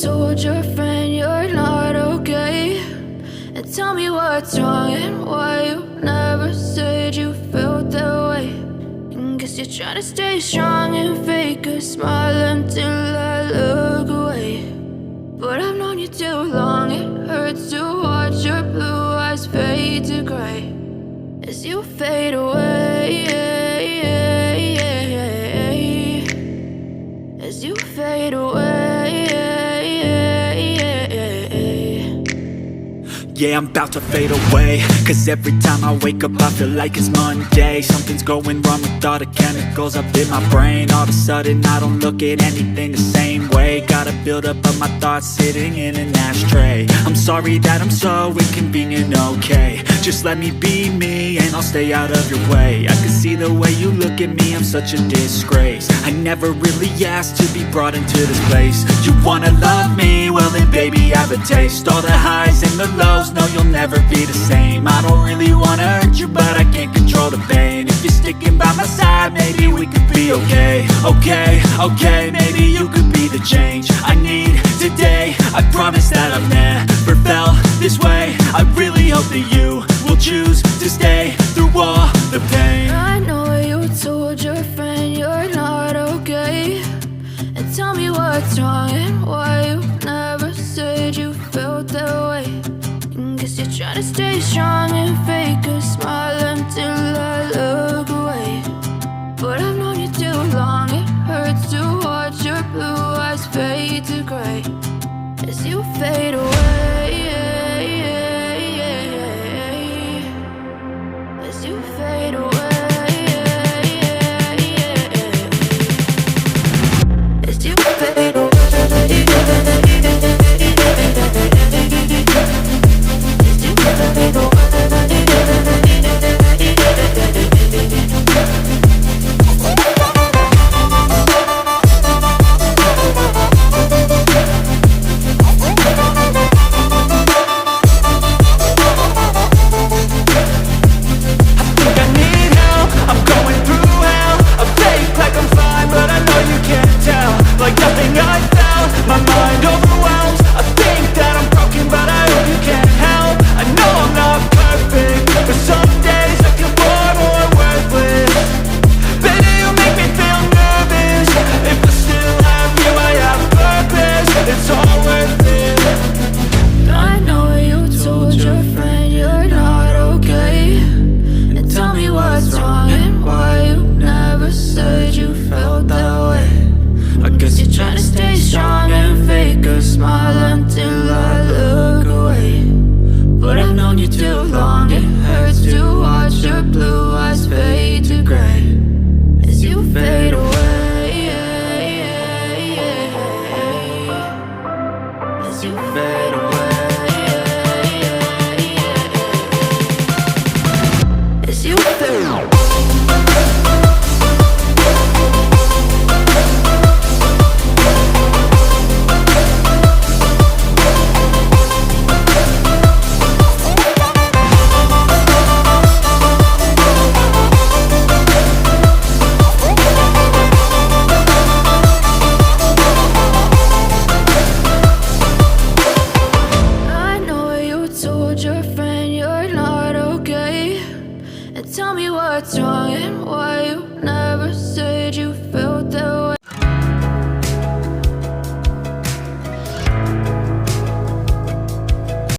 told your friend you're not okay? And tell me what's wrong and why you never said you felt that way. And guess you're trying to stay strong and fake a smile until I look away. But I've known you too long, it hurts to watch your blue eyes fade to gray as you fade away, as you fade away. Yeah, I'm about to fade away, cause every time I wake up I feel like it's Monday. Something's going wrong with all the chemicals up in my brain. All of a sudden I don't look at anything the same way. Got a build-up of my thoughts sitting in an ashtray. I'm sorry that I'm so inconvenient, okay? Just let me be me and I'll stay out of your way. I can see the way you look at me, I'm such a disgrace. I never really asked to be brought into this place. You wanna love me? Well then baby I have a taste. All the highs and the lows, no, you'll never be the same. I don't really wanna hurt you, but I can't control the pain. If you're sticking by my side, maybe we could be okay. Okay, maybe you could be the change I need today. I promise that I've never felt this way. I really hope that you will choose to stay through all the pain. I know you told your friend you're not okay. And tell me what's wrong and why you never said you felt that way. Guess you're trying to stay strong and fake a smile until I look away. But I've known you too long, it hurts to watch your blue eyes fade to gray as you fade away, as you fade away, as you fade away. Like nothing I felt, my mind over